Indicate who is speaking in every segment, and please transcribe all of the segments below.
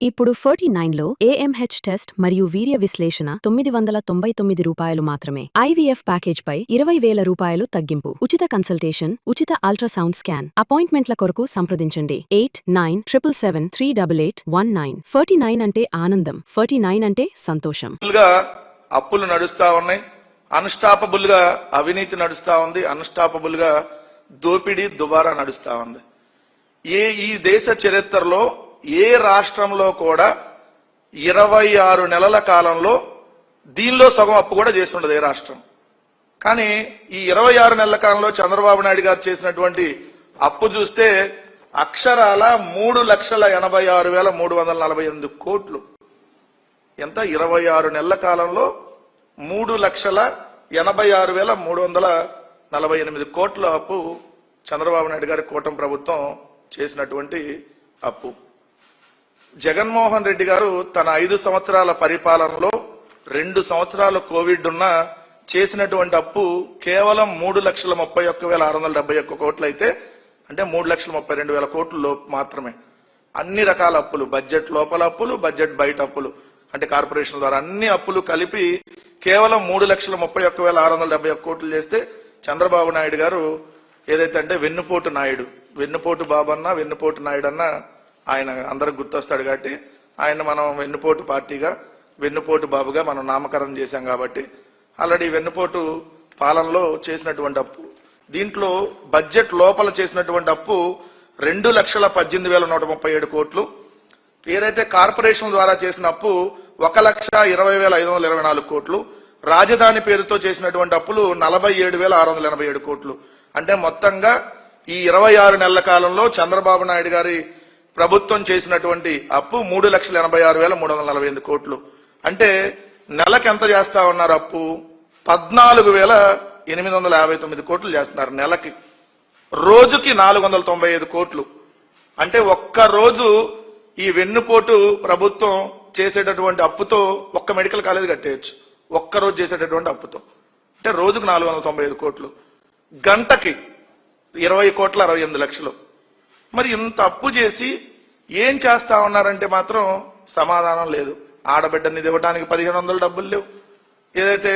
Speaker 1: ఇప్పుడు 49లో AMH test మరియు వీర్య విశ్లేషణ ₹999 మాత్రమే. IVF ప్యాకేజ్పై ₹20,000 తగ్గింపు. ఉచిత కన్సల్టేషన్, ఉచిత అల్ట్రాసౌండ్ స్కాన్. అపాయింట్మెంట్ల కొరకు సంప్రదించండి 8977738819. 49 అంటే ఆనందం, 49 అంటే సంతోషం.
Speaker 2: అప్పులు నడుస్తా ఉన్నాయి, అన్స్టాపబుల్ గా అవినీతి నడుస్తా ఉంది, అన్స్టాపబుల్ గా దోపిడీ దుబారా నడుస్తా ఉంది. ఈ దేశ చరిత్రలో ఏ రాష్ట్రంలో కూడా 26 నెలల కాలంలో దీనిలో సగం అప్పు కూడా చేస్తుండదు ఏ రాష్ట్రం. కానీ ఈ 26 నెలల కాలంలో చంద్రబాబు నాయుడు గారు చేసినటువంటి అప్పు చూస్తే అక్షరాల 3,86,348 కోట్లు. ఎంత? 26 నెలల కాలంలో 3,86,348 కోట్ల అప్పు చంద్రబాబు నాయుడు గారి కూటమి ప్రభుత్వం చేసినటువంటి అప్పు. జగన్మోహన్ రెడ్డి గారు తన 5 సంవత్సరాల పరిపాలనలో 2 సంవత్సరాలు కోవిడ్ ఉన్నా చేసినటువంటి అప్పు కేవలం 3,31,671 కోట్లు అయితే, అంటే 3,32,000 కోట్లు మాత్రమే. అన్ని రకాల అప్పులు, బడ్జెట్ లోపల అప్పులు, బడ్జెట్ బయట అప్పులు, అంటే కార్పొరేషన్ ద్వారా అన్ని అప్పులు కలిపి కేవలం 3,31,671 కోట్లు చేస్తే చంద్రబాబు నాయుడు గారు ఏదైతే అంటే వెన్నుపోటు నాయుడు, వెన్నుపోటు బాబన్నా వెన్నుపోటు నాయుడు అన్న ఆయన అందరికి గుర్తొస్తాడు. కాబట్టి ఆయన మనం వెన్నుపోటు పార్టీగా, వెన్నుపోటు బాబుగా మనం నామకరణం చేశాం. కాబట్టి ఆల్రెడీ వెన్నుపోటు పాలనలో చేసినటువంటి అప్పు, దీంట్లో బడ్జెట్ లోపల చేసినటువంటి అప్పు 2,18,137 కోట్లు. ఏదైతే కార్పొరేషన్ ద్వారా చేసిన అప్పు 1,20,524 కోట్లు. రాజధాని పేరుతో చేసినటువంటి అప్పులు 47,687 కోట్లు. అంటే మొత్తంగా ఈ 26 నెలల కాలంలో చంద్రబాబు నాయుడు గారి ప్రభుత్వం చేసినటువంటి అప్పు 3,86,348 కోట్లు. అంటే నెలకు ఎంత చేస్తా ఉన్నారు అప్పు? 14,859 కోట్లు చేస్తున్నారు నెలకి. రోజుకి 495 కోట్లు. అంటే ఒక్క రోజు ఈ వెన్నుపోటు ప్రభుత్వం చేసేటటువంటి అప్పుతో ఒక్క మెడికల్ కాలేజ్ కట్టేయచ్చు, ఒక్క రోజు చేసేటటువంటి అప్పుతో. అంటే రోజుకు 495 కోట్లు, గంటకి 20,68 లక్షలు. మరి ఇంత అప్పు చేసి ఏం చేస్తా ఉన్నారంటే మాత్రం సమాధానం లేదు. ఆడబిడ్డని ఇవ్వడానికి 1,500 డబ్బులు లేవు, ఏదైతే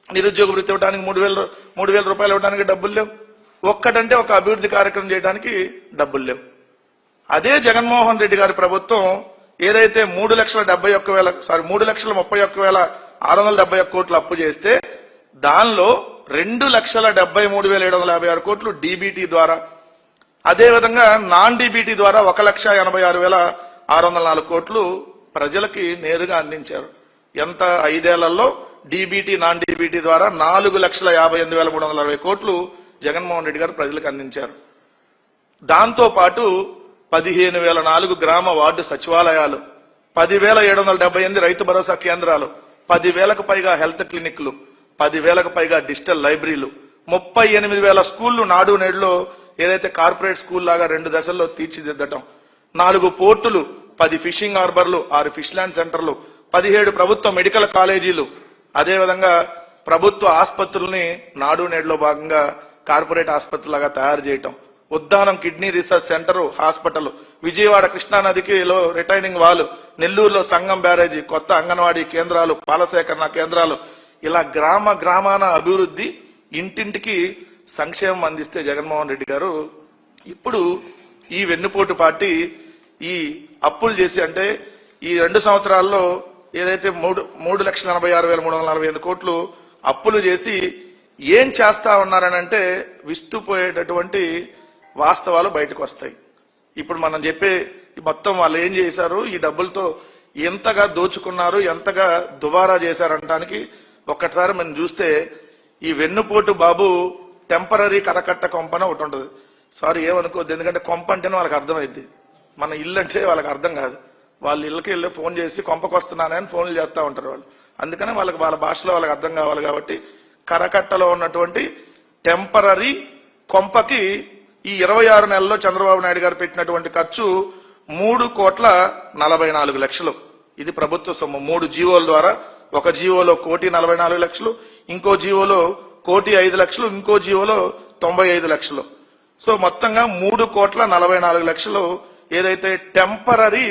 Speaker 2: నిరుద్యోగ వృత్తి ఇవ్వడానికి 3,000 రూపాయలు ఇవ్వడానికి డబ్బులు లేవు, ఒక్కటంటే ఒక అభివృద్ధి కార్యక్రమం చేయడానికి డబ్బులు లేవు. అదే జగన్మోహన్ రెడ్డి గారి ప్రభుత్వం ఏదైతే 3,31,670 కోట్లు అప్పు చేస్తే దానిలో 2,73,756 కోట్లు డీబీటీ ద్వారా, అదేవిధంగా నాన్ డీబీటీ ద్వారా 1,86,604 కోట్లు ప్రజలకి నేరుగా అందించారు. ఎంత? 5 ఏళ్లలో డీబీటీ నాన్ డీబీటీ ద్వారా 4,58,360 కోట్లు జగన్మోహన్ రెడ్డి గారు ప్రజలకు అందించారు. దాంతో పాటు 15,004 గ్రామ వార్డు సచివాలయాలు, 10,778 రైతు భరోసా కేంద్రాలు, 10,000కు పైగా హెల్త్ క్లినిక్లు, 10,000కు పైగా డిజిటల్ లైబ్రరీలు, 38,000 స్కూళ్లు నాడు నేడులో ఏదైతే కార్పొరేట్ స్కూల్ లాగా 2 దశల్లో తీర్చిదిద్దటం, 4 పోర్టులు, 10 ఫిషింగ్ హార్బర్లు, 6 ఫిష్ ల్యాండ్ సెంటర్లు, 17 ప్రభుత్వ మెడికల్ కాలేజీలు, అదేవిధంగా ప్రభుత్వ ఆసుపత్రుల్ని నాడు నేడులో భాగంగా కార్పొరేట్ ఆసుపత్రులాగా తయారు చేయటం, Uddanam kidney research center hospital, Vijayawada కృష్ణానదికిలో రిటైనింగ్ వాల్, నెల్లూరులో సంగం బ్యారేజీ, కొత్త అంగన్వాడీ కేంద్రాలు, పాల సేకరణ కేంద్రాలు, ఇలా గ్రామ గ్రామాన అభివృద్ధి, ఇంటింటికి సంక్షేమం అందిస్తే జగన్మోహన్ రెడ్డి గారు ఇప్పుడు ఈ వెన్నుపోటు పార్టీ ఈ అప్పులు చేసి, అంటే ఈ 2 సంవత్సరాల్లో ఏదైతే 3,86,348 కోట్లు అప్పులు చేసి ఏం చేస్తా ఉన్నారనంటే విస్తుపోయేటటువంటి వాస్తవాలు బయటకు వస్తాయి. ఇప్పుడు మనం చెప్పే మొత్తం వాళ్ళు ఏం చేశారు, ఈ డబ్బులతో ఎంతగా దోచుకున్నారు, ఎంతగా దుబారా చేశారంటానికి ఒక్కసారి మనం చూస్తే ఈ వెన్నుపోటు బాబు టెంపరీ కరకట్ట కొంపన ఒకటి ఉంటుంది. సారీ ఏమనుకోద్దు, ఎందుకంటే కొంప అంటేనే వాళ్ళకి అర్థమైద్ది, మన ఇల్లు అంటే వాళ్ళకి అర్థం కాదు. వాళ్ళ ఇళ్ళకి వెళ్ళి ఫోన్ చేసి కొంపకు వస్తున్నానని ఫోన్లు చేస్తూ ఉంటారు వాళ్ళు. అందుకని వాళ్ళకి వాళ్ళ భాషలో వాళ్ళకి అర్థం కావాలి. కాబట్టి కరకట్టలో ఉన్నటువంటి టెంపరీ కొంపకి ఈ 26 నెలల్లో చంద్రబాబు నాయుడు గారు పెట్టినటువంటి ఖర్చు 3,44,00,000. ఇది ప్రభుత్వ సొమ్ము. 3 జీవోల ద్వారా, ఒక జీవోలో 1,44,00,000, ఇంకో జీవోలో 1,05,00,000, ఇంకో జీవోలో 95,00,000. సో మొత్తంగా 3,44,00,000 ఏదైతే టెంపరీ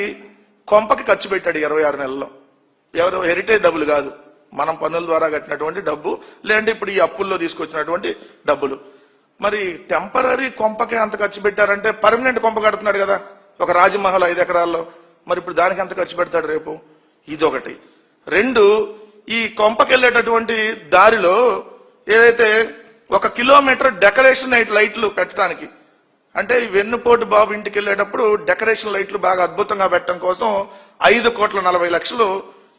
Speaker 2: కొంపకి ఖర్చు పెట్టాడు 26 నెలల్లో. ఎవరు హెరిటేజ్ డబ్బులు కాదు, మనం పన్నుల ద్వారా కట్టినటువంటి డబ్బు, లేదంటే ఇప్పుడు ఈ అప్పుల్లో తీసుకొచ్చినటువంటి డబ్బులు. మరి టెంపరీ కొంపకి అంత ఖర్చు పెట్టారంటే పర్మనెంట్ కొంప కడుతున్నాడు కదా ఒక రాజమహల్ 5 ఎకరాల్లో. మరి ఇప్పుడు దానికి ఎంత ఖర్చు పెడతాడు రేపు? ఇదొకటి. 2, ఈ కొంపకెళ్లేటటువంటి దారిలో ఏదైతే 1 కిలోమీటర్ డెకరేషన్ లైట్లు పెట్టడానికి, అంటే ఈ వెన్నుపోటు బాబు ఇంటికి వెళ్లేటప్పుడు డెకరేషన్ లైట్లు బాగా అద్భుతంగా పెట్టడం కోసం 5,40,00,000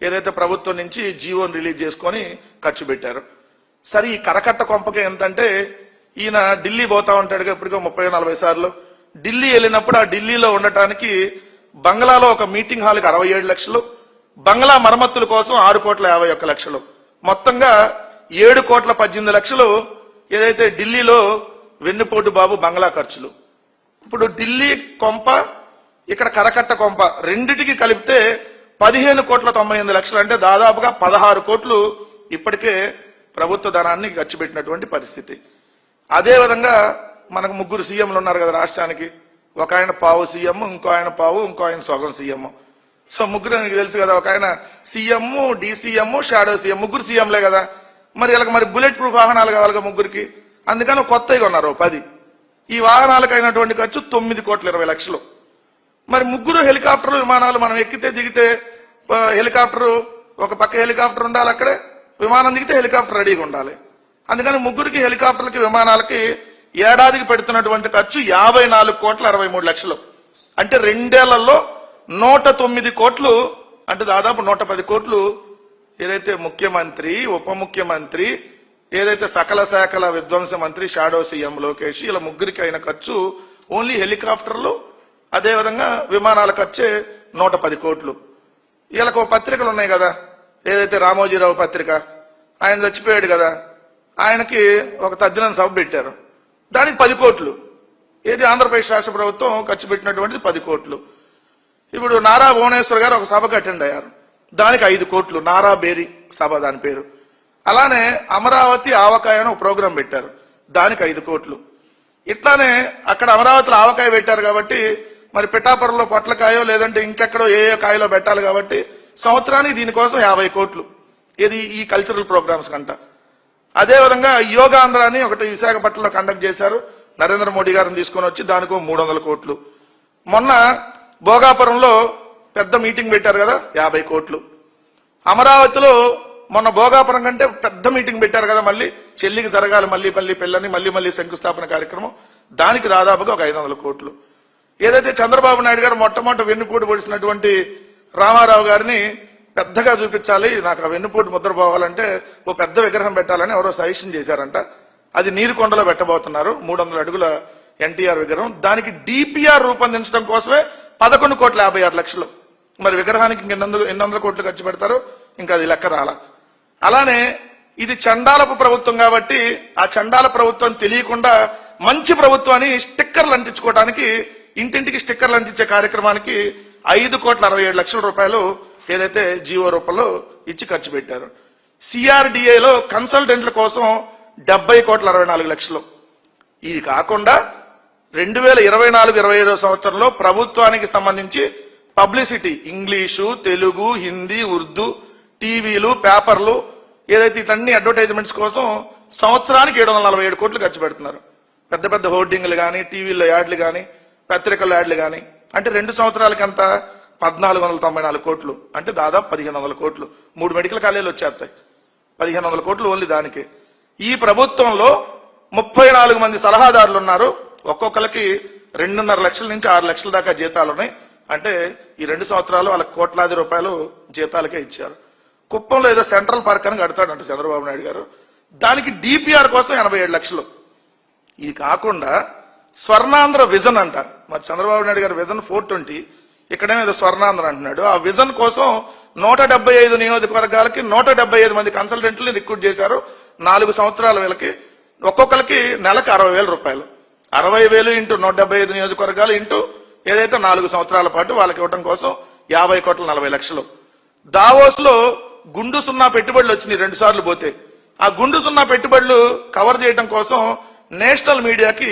Speaker 2: ఏదైతే ప్రభుత్వం నుంచి జీవోని రిలీజ్ చేసుకొని ఖర్చు పెట్టారు. సరే, ఈ కరకట్ట కొంపకి ఎంతంటే, ఈయన ఢిల్లీ పోతా ఉంటాడు ఇప్పటికో 30-40 సార్లు. ఢిల్లీ వెళ్ళినప్పుడు ఆ ఢిల్లీలో ఉండటానికి బంగ్లాలో ఒక మీటింగ్ హాల్కి 67 లక్షలు, బంగ్లా మరమ్మతుల కోసం 6,51,00,000, మొత్తంగా 7,18,00,000 ఏదైతే ఢిల్లీలో వెన్నుపోటు బాబు బంగ్లా ఖర్చులు. ఇప్పుడు ఢిల్లీ కొంప, ఇక్కడ కరకట్ట కొంప రెండిటికి కలిపితే 15,98,00,000, అంటే దాదాపుగా 16 కోట్లు ఇప్పటికే ప్రభుత్వ ధనాన్ని ఖర్చు పెట్టినటువంటి పరిస్థితి. అదేవిధంగా మనకు 3 సీఎంలు ఉన్నారు కదా రాష్ట్రానికి. ఒక ఆయన పావు సీఎం, ఇంకో ఆయన పావు, ఇంకో ఆయన సగం సీఎం. సో 3 నీకు తెలుసు కదా, ఒక ఆయన సీఎం, డీసీఎం, షాడో సీఎం, 3 సీఎంలే కదా. మరి వీళ్ళకి మరి బుల్లెట్ ప్రూఫ్ వాహనాలు కావాలి 3కి, అందుకని కొత్తగా ఉన్నారు 10. ఈ వాహనాలకు అయినటువంటి ఖర్చు 9,20,00,000. మరి 3 హెలికాప్టర్లు, విమానాలు మనం ఎక్కితే దిగితే హెలికాప్టర్, ఒక పక్క హెలికాప్టర్ ఉండాలి అక్కడే, విమానం దిగితే హెలికాప్టర్ రెడీగా ఉండాలి. అందుకని 3కి హెలికాప్టర్లకి, విమానాలకి ఏడాదికి పెడుతున్నటువంటి ఖర్చు 54,63,00,000. అంటే 2 ఏళ్లలో 109 కోట్లు, అంటే దాదాపు 110 కోట్లు ఏదైతే ముఖ్యమంత్రి, ఉప ముఖ్యమంత్రి, ఏదైతే సకల శాఖల విధ్వంస మంత్రి షాడో సీఎం లోకేష్, ఇలా 3కి అయిన ఖర్చు ఓన్లీ హెలికాప్టర్లు, అదేవిధంగా విమానాల ఖర్చే 110 కోట్లు. వీళ్ళకు పత్రికలు ఉన్నాయి కదా, ఏదైతే రామోజీరావు పత్రిక, ఆయన చచ్చిపోయాడు కదా, ఆయనకి ఒక తద్దిన సభ పెట్టారు, దానికి 10 కోట్లు. ఏది ఆంధ్రప్రదేశ్ రాష్ట్ర ప్రభుత్వం ఖర్చు పెట్టినటువంటిది 10 కోట్లు. ఇప్పుడు నారా భువనేశ్వర్ గారు ఒక సభకు అటెండ్ అయ్యారు, దానికి 5 కోట్లు, నారా బేరీ సభ దాని పేరు. అలానే అమరావతి ఆవకాయ అని ఒక ప్రోగ్రాం పెట్టారు, దానికి 5 కోట్లు. ఇట్లానే అక్కడ అమరావతిలో ఆవకాయ పెట్టారు కాబట్టి మరి పిఠాపురంలో పొట్లకాయో లేదంటే ఇంకెక్కడో ఏ కాయలో పెట్టాలి కాబట్టి సంవత్సరానికి దీనికోసం 50 కోట్లు. ఇది ఈ కల్చరల్ ప్రోగ్రామ్స్ కంట. అదేవిధంగా యోగాంధ్ర అని ఒకటి విశాఖపట్నంలో కండక్ట్ చేశారు, నరేంద్ర మోడీ గారిని తీసుకొని వచ్చి, దానికో 300 కోట్లు. మొన్న భోగాపురంలో పెద్ద మీటింగ్ పెట్టారు కదా, 50 కోట్లు. అమరావతిలో మొన్న భోగాపురం కంటే పెద్ద మీటింగ్ పెట్టారు కదా, మళ్ళీ చెల్లికి జరగాలి మళ్ళీ పెళ్ళని, మళ్ళీ శంకుస్థాపన కార్యక్రమం, దానికి దాదాపుగా ఒక 500 కోట్లు. ఏదైతే చంద్రబాబు నాయుడు గారు మొట్టమొదటి వెన్నుపోటు పొడిచినటువంటి రామారావు గారిని పెద్దగా చూపించాలి, నాకు ఆ వెన్నుపోటు ముద్ర పోవాలంటే ఓ పెద్ద విగ్రహం పెట్టాలని ఎవరో సజెషన్ చేశారంట. అది నీరుకొండలో పెట్టబోతున్నారు, 300 అడుగుల ఎన్టీఆర్ విగ్రహం. దానికి డిపిఆర్ రూపొందించడం కోసమే 11,56,00,000. మరి విగ్రహానికి ఎన్ని వందల కోట్లు ఖర్చు పెడతారో ఇంకా అది లెక్క రాలా. అలానే ఇది చండాలపు ప్రభుత్వం కాబట్టి ఆ చండాల ప్రభుత్వం తెలియకుండా మంచి ప్రభుత్వాన్ని స్టిక్కర్లు అంటించుకోవడానికి, ఇంటింటికి స్టిక్కర్లు అంటించే కార్యక్రమానికి 5,67,00,000 రూపాయలు ఏదైతే జీవో రూపంలో ఇచ్చి ఖర్చు పెట్టారు. సిఆర్డిఏలో కన్సల్టెంట్ల కోసం 70,64,00,000. ఇది కాకుండా 2024-25 సంవత్సరంలో ప్రభుత్వానికి సంబంధించి పబ్లిసిటీ, ఇంగ్లీషు, తెలుగు, హిందీ, ఉర్దూ, టీవీలు, పేపర్లు, ఏదైతే ఇట్లన్నీ అడ్వర్టైజ్మెంట్స్ కోసం సంవత్సరానికి 747 కోట్లు ఖర్చు పెడుతున్నారు. పెద్ద పెద్ద హోర్డింగ్లు కానీ, టీవీల్లో యాడ్లు కానీ, పత్రికల్లో యాడ్లు కానీ. అంటే 2 సంవత్సరాలకి అంత 1,494 కోట్లు, అంటే దాదాపు 1,500 కోట్లు. 3 మెడికల్ కాలేజీలు వచ్చేస్తాయి, 1,500 కోట్లు ఓన్లీ దానికి. ఈ ప్రభుత్వంలో 34 మంది సలహాదారులు ఉన్నారు, ఒక్కొక్కరికి 2.5 లక్షల నుంచి 6 లక్షల దాకా జీతాలు ఉన్నాయి. అంటే ఈ 2 సంవత్సరాలు వాళ్ళకి కోట్లాది రూపాయలు జీతాలకే ఇచ్చారు. కుప్పంలో ఏదో సెంట్రల్ పార్క్ అని కడతాడంట చంద్రబాబు నాయుడు గారు, దానికి డిపిఆర్ కోసం 87 లక్షలు. ఇది కాకుండా స్వర్ణాంధ్ర విజన్ అంట, మరి చంద్రబాబు నాయుడు గారు విజన్ 420, ఇక్కడేమో ఏదో స్వర్ణాంధ్ర అంటున్నాడు. ఆ విజన్ కోసం 175 నియోజకవర్గాలకి 175 మంది కన్సల్టెంట్లని రిక్రూట్ చేశారు. 4 సంవత్సరాల వీళ్ళకి ఒక్కొక్కరికి నెలకు 60,000 రూపాయలు. 60,000 ఇంటూ 175 నియోజకవర్గాలు ఇంటూ ఏదైతే 4 సంవత్సరాల పాటు వాళ్ళకి ఇవ్వడం కోసం 50,40,00,000. దావోస్ లో గుండు సున్నా పెట్టుబడులు వచ్చినాయి 2 సార్లు పోతే. ఆ గుండు సున్నా పెట్టుబడులు కవర్ చేయడం కోసం నేషనల్ మీడియాకి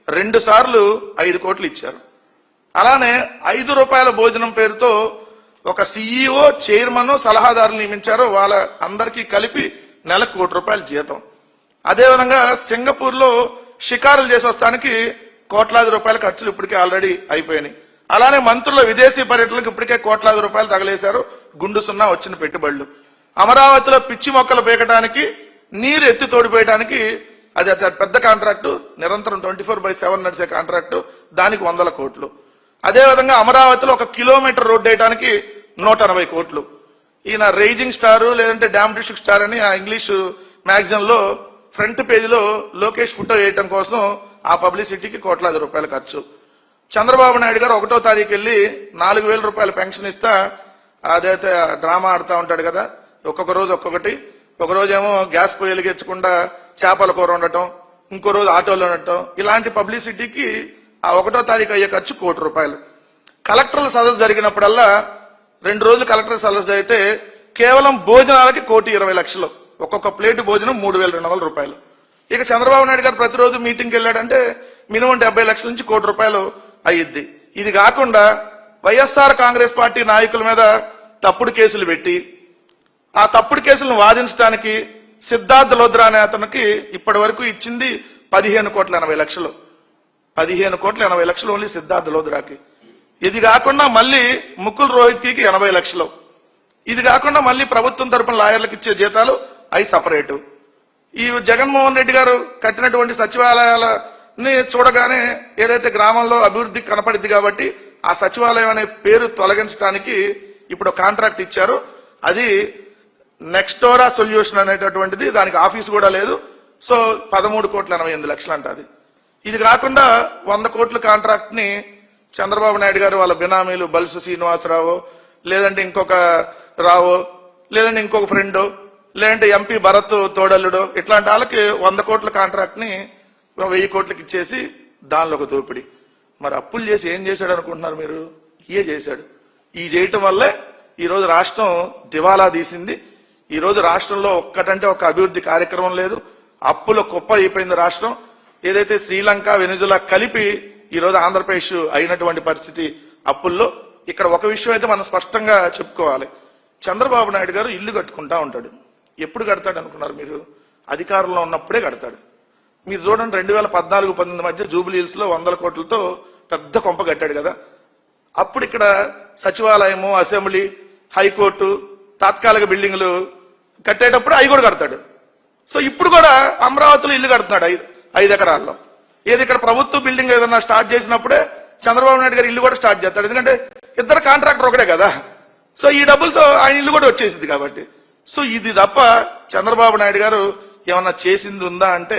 Speaker 2: 2 సార్లు 5 కోట్లు ఇచ్చారు. అలానే 5 రూపాయల భోజనం పేరుతో ఒక సిఇఓ, చైర్మన్, సలహాదారులు నియమించారు. వాళ్ళ అందరికీ కలిపి నెలకు ₹1 జీతం. అదేవిధంగా సింగపూర్ లో షికారులు చేసి వస్తానికి కోట్లాది రూపాయల ఖర్చులు ఇప్పటికే ఆల్రెడీ అయిపోయినాయి. అలానే మంత్రుల విదేశీ పర్యటనలకు ఇప్పటికే కోట్లాది రూపాయలు తగలేశారు. గుండు సున్నా వచ్చిన పెట్టుబడులు. అమరావతిలో పిచ్చి మొక్కలు పీకడానికి, నీరు ఎత్తి తోడిపోయడానికి అది పెద్ద కాంట్రాక్టు, నిరంతరం 24/7 నడిచే కాంట్రాక్టు, దానికి 100 కోట్లు. అదేవిధంగా అమరావతిలో 1 కిలోమీటర్ రోడ్డు వేయడానికి 180 కోట్లు. ఈయన రైజింగ్ స్టార్ లేదంటే డామ్ డిస్ట్రిక్ట్ స్టార్ అని ఆ ఇంగ్లీష్ మ్యాగజైన్ లో ఫ్రంట్ పేజీలో లోకేష్ ఫోటో వేయటం కోసం ఆ పబ్లిసిటీకి కోట్లాది రూపాయలు ఖర్చు. చంద్రబాబు నాయుడు గారు 1వ తారీఖు వెళ్ళి ₹4,000 పెన్షన్ ఇస్తా అదైతే డ్రామా ఆడుతూ ఉంటాడు కదా, ఒక్కొక్క రోజు ఒక్కొక్కటి. ఒక రోజేమో గ్యాస్ పొయ్యి వెలిగించకుండా చేపల కూర ఉండటం, ఇంకో రోజు ఆటోలో ఉండటం, ఇలాంటి పబ్లిసిటీకి ఆ 1వ తారీఖు అయ్యే ఖర్చు ₹1,00,00,000. కలెక్టర్ల సదస్సు జరిగినప్పుడల్లా 2 రోజులు కలెక్టర్ సదస్సు జరిగితే కేవలం భోజనాలకి ₹1,20,00,000. ఒక్కొక్క ప్లేటు భోజనం ₹3,200. ఇక చంద్రబాబు నాయుడు గారు ప్రతిరోజు మీటింగ్కి వెళ్ళాడంటే మినిమం 70 లక్షల నుంచి ₹1,00,00,000 అయ్యిద్ది. ఇది కాకుండా వైఎస్ఆర్ కాంగ్రెస్ పార్టీ నాయకుల మీద తప్పుడు కేసులు పెట్టి ఆ తప్పుడు కేసులను వాదించడానికి సిద్ధార్థ లోద్రా అనే అతనికి ఇప్పటి వరకు ఇచ్చింది ₹15,80,00,000. ₹15,80,00,000 ఓన్లీ సిద్ధార్థ లోద్రాకి. ఇది కాకుండా మళ్ళీ ముకుల్ రోహిత్కి 80 లక్షలు. ఇది కాకుండా మళ్ళీ ప్రభుత్వం తరపున లాయర్లకు ఇచ్చే జీతాలు అవి సపరేటు. ఈ జగన్మోహన్ రెడ్డి గారు కట్టినటువంటి సచివాలయాలని చూడగానే ఏదైతే గ్రామంలో అభివృద్ధి కనపడింది కాబట్టి ఆ సచివాలయం అనే పేరు తొలగించడానికి ఇప్పుడు కాంట్రాక్ట్ ఇచ్చారు. అది నెక్స్టోరా సొల్యూషన్ అనేటటువంటిది, దానికి ఆఫీసు కూడా లేదు. సో 13,88,00,000 అంట అది. ఇది కాకుండా 100 కోట్ల కాంట్రాక్ట్ ని చంద్రబాబు నాయుడు గారు వాళ్ళ బినామీలు బల్సు శ్రీనివాసరావు, లేదంటే ఇంకొక రావో, లేదంటే ఇంకొక ఫ్రెండ్, లేదంటే ఎంపీ భరత్ తోడల్లుడు, ఇట్లాంటి వాళ్ళకి 100 కోట్ల కాంట్రాక్ట్ ని 1000 కోట్లకి ఇచ్చేసి దానిలో ఒక దోపిడీ. మరి అప్పులు చేసి ఏం చేశాడు అనుకుంటున్నారు మీరు? ఇయే చేశాడు. ఈ చేయటం వల్లే ఈ రోజు రాష్ట్రం దివాలా తీసింది. ఈ రోజు రాష్ట్రంలో ఒక్కటంటే ఒక అభివృద్ధి కార్యక్రమం లేదు. అప్పుల కుప్ప అయిపోయింది రాష్ట్రం. ఏదైతే శ్రీలంక, వెనిజులా కలిపి ఈ రోజు ఆంధ్రప్రదేశ్ అయినటువంటి పరిస్థితి అప్పుల్లో. ఇక్కడ ఒక విషయం అయితే మనం స్పష్టంగా చెప్పుకోవాలి. చంద్రబాబు నాయుడు గారు ఇల్లు కట్టుకుంటా ఉంటాడు. ఎప్పుడు కడతాడు అనుకున్నారు మీరు? అధికారంలో ఉన్నప్పుడే కడతాడు. మీరు చూడండి, 2014-19 మధ్య జూబ్లీ హిల్స్ లో 100 కోట్లతో పెద్ద కొంప కట్టాడు కదా. అప్పుడు ఇక్కడ సచివాలయము, అసెంబ్లీ, హైకోర్టు, తాత్కాలిక బిల్డింగ్లు కట్టేటప్పుడు అవి కూడా కడతాడు. సో ఇప్పుడు కూడా అమరావతిలో ఇల్లు కడుతున్నాడు 5 ఎకరాల్లో. ఏది ఇక్కడ ప్రభుత్వ బిల్డింగ్ ఏదన్నా స్టార్ట్ చేసినప్పుడే చంద్రబాబు నాయుడు గారు ఇల్లు కూడా స్టార్ట్ చేస్తాడు. ఎందుకంటే ఇద్దరు కాంట్రాక్టర్ ఒకటే కదా. సో ఈ డబ్బులతో ఆయన ఇల్లు కూడా వచ్చేసింది కాబట్టి. సో ఇది తప్ప చంద్రబాబు నాయుడు గారు ఏమన్నా చేసింది ఉందా అంటే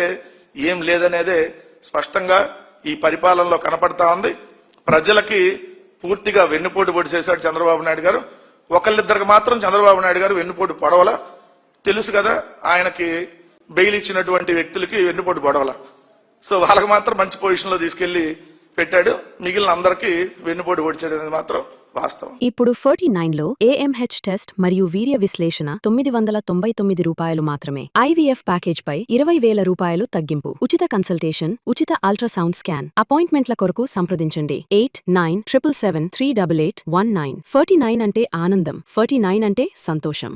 Speaker 2: ఏం లేదనేదే స్పష్టంగా ఈ పరిపాలనలో కనపడతా ఉంది. ప్రజలకి పూర్తిగా వెన్నుపోటు పొడి చేశాడు చంద్రబాబు నాయుడు గారు. ఒకళ్ళిద్దరికి మాత్రం చంద్రబాబు నాయుడు గారు వెన్నుపోటు పొడవల. తెలుసు కదా, ఆయనకి బెయిల్ ఇచ్చినటువంటి వ్యక్తులకి వెన్నుపోటు పొడవల. సో వాళ్ళకి మాత్రం మంచి పొజిషన్ లో తీసుకెళ్లి పెట్టాడు. మిగిలిన అందరికీ వెన్నుపోటు పొడిచాడు అనేది మాత్రం వాస్తవం.
Speaker 1: ఇప్పుడు 49లో AMH టెస్ట్ మరియు వీర్య విశ్లేషణ ₹999 మాత్రమే. IVF ప్యాకేజ్ పై ₹20,000 తగ్గింపు. ఉచిత కన్సల్టేషన్, ఉచిత అల్ట్రాసౌండ్ స్కాన్. అపాయింట్మెంట్ల కొరకు సంప్రదించండి 8977738819. 49 అంటే ఆనందం, 49 అంటే సంతోషం.